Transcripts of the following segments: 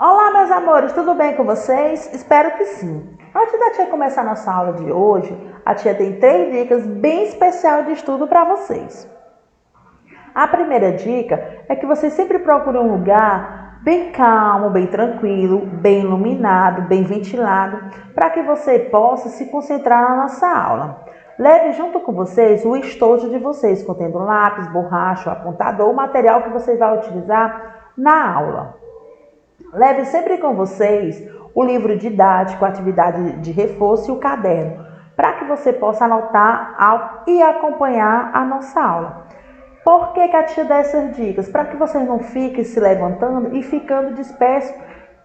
Olá, meus amores, tudo bem com vocês? Espero que sim. Antes da tia começar a nossa aula de hoje, a tia tem 3 dicas bem especiais de estudo para vocês. A primeira dica é que vocês sempre procurem um lugar bem calmo, bem tranquilo, bem iluminado, bem ventilado, para que você possa se concentrar na nossa aula. Leve junto com vocês o estojo de vocês, contendo lápis, borracha, apontador, o material que você vai utilizar na aula. Leve sempre com vocês o livro didático, a atividade de reforço e o caderno, para que você possa anotar e acompanhar a nossa aula. Por que a tia dá essas dicas? Para que vocês não fiquem se levantando e ficando dispersos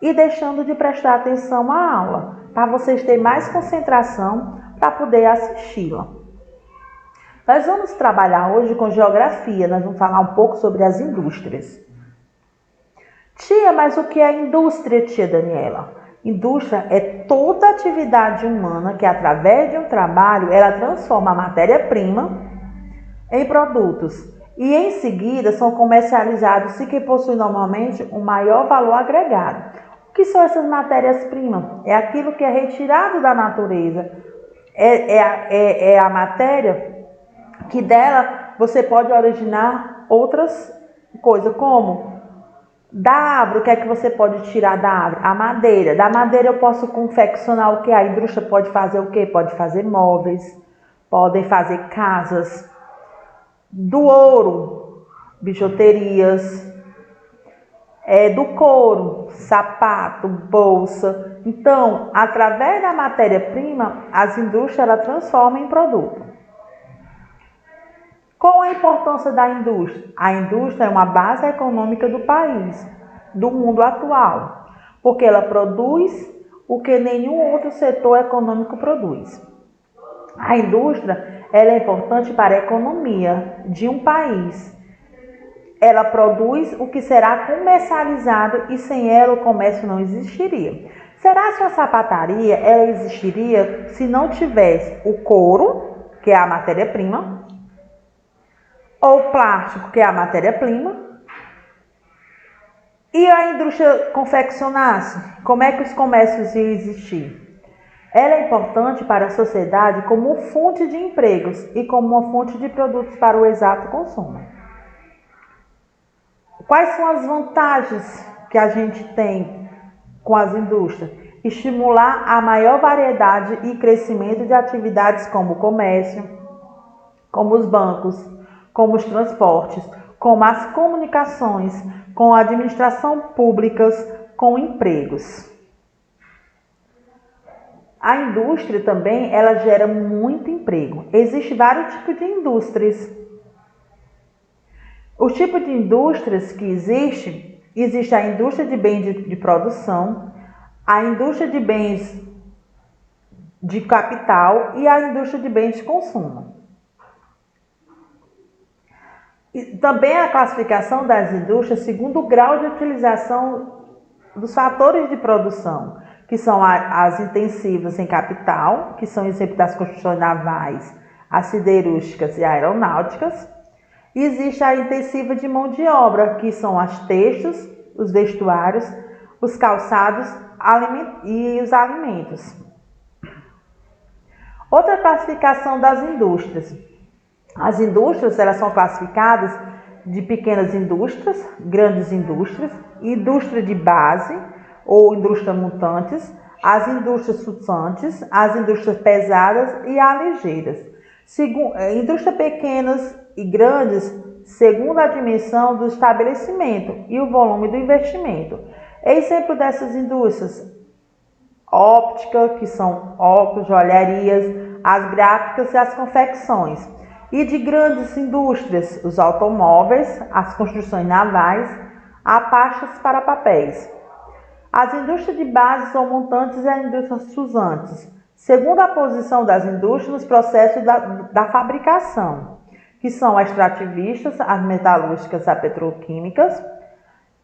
e deixando de prestar atenção à aula, para vocês terem mais concentração para poder assisti-la. Nós vamos trabalhar hoje com geografia, nós vamos falar um pouco sobre as indústrias. Tia, mas o que é indústria, tia Daniela? Indústria é toda atividade humana que, através de um trabalho, ela transforma a matéria-prima em produtos e, em seguida, são comercializados e que possuem normalmente um maior valor agregado. O que são essas matérias-primas? É aquilo que é retirado da natureza. É a matéria que dela você pode originar outras coisas, como da árvore. O que é que você pode tirar da árvore? A madeira. Da madeira eu posso confeccionar o que? A indústria pode fazer o que? Pode fazer móveis, podem fazer casas. Do ouro, bijuterias. Do couro, sapato, bolsa. Então, através da matéria-prima, as indústrias ela transformam em produto. Qual a importância da indústria? A indústria é uma base econômica do país, do mundo atual, porque ela produz o que nenhum outro setor econômico produz. A indústria ela é importante para a economia de um país. Ela produz o que será comercializado e sem ela o comércio não existiria. Será que a sapataria ela existiria se não tivesse o couro, que é a matéria-prima, ou o plástico, que é a matéria-prima, e a indústria confeccionasse? Como é que os comércios iam existir? Ela é importante para a sociedade como fonte de empregos e como uma fonte de produtos para o exato consumo. Quais são as vantagens que a gente tem com as indústrias? Estimular a maior variedade e crescimento de atividades como o comércio, como os bancos, como os transportes, como as comunicações, com a administração públicas, com empregos. A indústria também, ela gera muito emprego. Existem vários tipos de indústrias. Os tipos de indústrias que existem, existe a indústria de bens de produção, a indústria de bens de capital e a indústria de bens de consumo. E também a classificação das indústrias segundo o grau de utilização dos fatores de produção, que são as intensivas em capital, que são exemplo das construções navais, as siderúrgicas e aeronáuticas. E existe a intensiva de mão de obra, que são as textos, os vestuários, os calçados e os alimentos. Outra classificação das indústrias. As indústrias elas são classificadas de pequenas indústrias, grandes indústrias, indústria de base ou indústrias mutantes, as indústrias flutuantes, as indústrias pesadas e as ligeiras. Indústrias pequenas e grandes, segundo a dimensão do estabelecimento e o volume do investimento. Exemplo dessas indústrias: óptica, que são óculos, joalherias, as gráficas e as confecções. E de grandes indústrias, os automóveis, as construções navais, a pastas para papéis. As indústrias de base são montantes e as indústrias usantes, segundo a posição das indústrias nos processos da fabricação, que são as extrativistas, as metalúrgicas, as petroquímicas,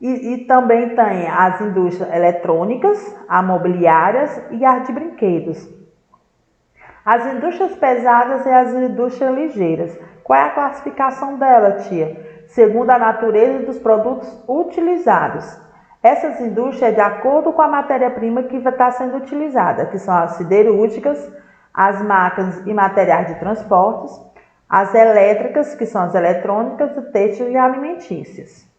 e também tem as indústrias eletrônicas, as mobiliárias e as de brinquedos. As indústrias pesadas e as indústrias ligeiras. Qual é a classificação dela, tia? Segundo a natureza dos produtos utilizados. Essas indústrias é de acordo com a matéria-prima que está sendo utilizada, que são as siderúrgicas, as máquinas e materiais de transportes, as elétricas, que são as eletrônicas, o têxtil e alimentícias.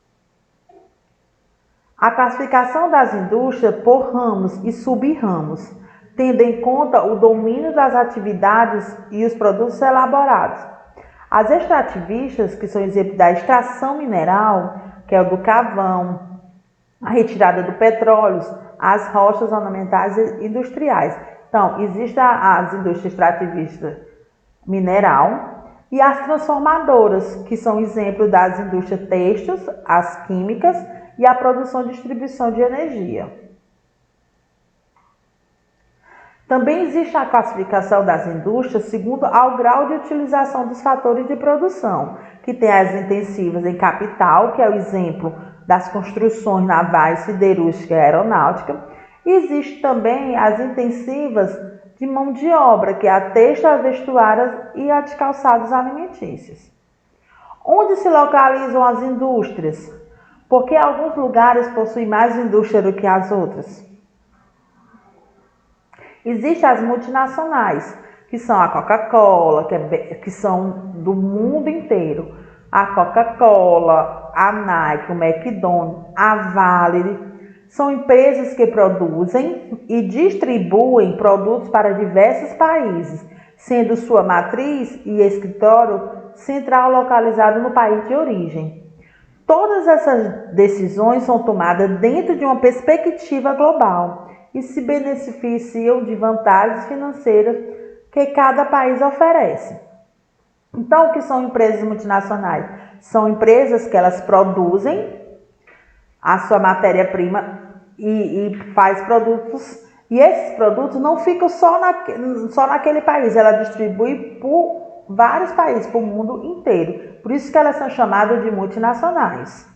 A classificação das indústrias por ramos e sub-ramos, tendo em conta o domínio das atividades e os produtos elaborados. As extrativistas, que são exemplo da extração mineral, que é o do carvão, a retirada do petróleo, as rochas ornamentais e industriais. Então, existe as indústrias extrativistas mineral e as transformadoras, que são exemplo das indústrias têxteis, as químicas e a produção e distribuição de energia. Também existe a classificação das indústrias segundo ao grau de utilização dos fatores de produção, que tem as intensivas em capital, que é o exemplo das construções navais, siderúrgica e aeronáutica. E existe também as intensivas de mão de obra, que é a têxtil, a vestuária e a de calçados alimentícios. Onde se localizam as indústrias? Porque alguns lugares possuem mais indústria do que as outras. Existem as multinacionais, que são a Coca-Cola, que são do mundo inteiro. A Coca-Cola, a Nike, o McDonald's, a Vale, são empresas que produzem e distribuem produtos para diversos países, sendo sua matriz e escritório central localizado no país de origem. Todas essas decisões são tomadas dentro de uma perspectiva global e se beneficiam de vantagens financeiras que cada país oferece. Então, o que são empresas multinacionais? São empresas que elas produzem a sua matéria-prima e faz produtos, e esses produtos não ficam só naquele país, ela distribui por vários países, por o mundo inteiro. Por isso que elas são chamadas de multinacionais.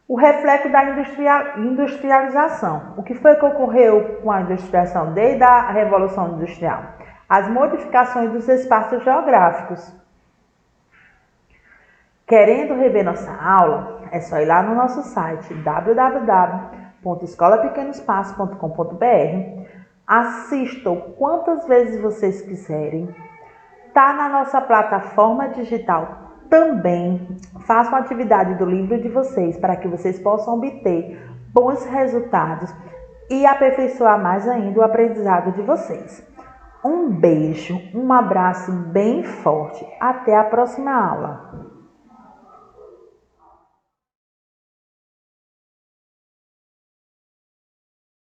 O reflexo da industrialização. O que foi que ocorreu com a industrialização desde a Revolução Industrial? As modificações dos espaços geográficos. Querendo rever nossa aula, é só ir lá no nosso site www.escolapequenospaços.com.br. Assistam quantas vezes vocês quiserem. Tá na nossa plataforma digital também. Façam a atividade do livro de vocês para que vocês possam obter bons resultados e aperfeiçoar mais ainda o aprendizado de vocês. Um beijo, um abraço bem forte. Até a próxima aula.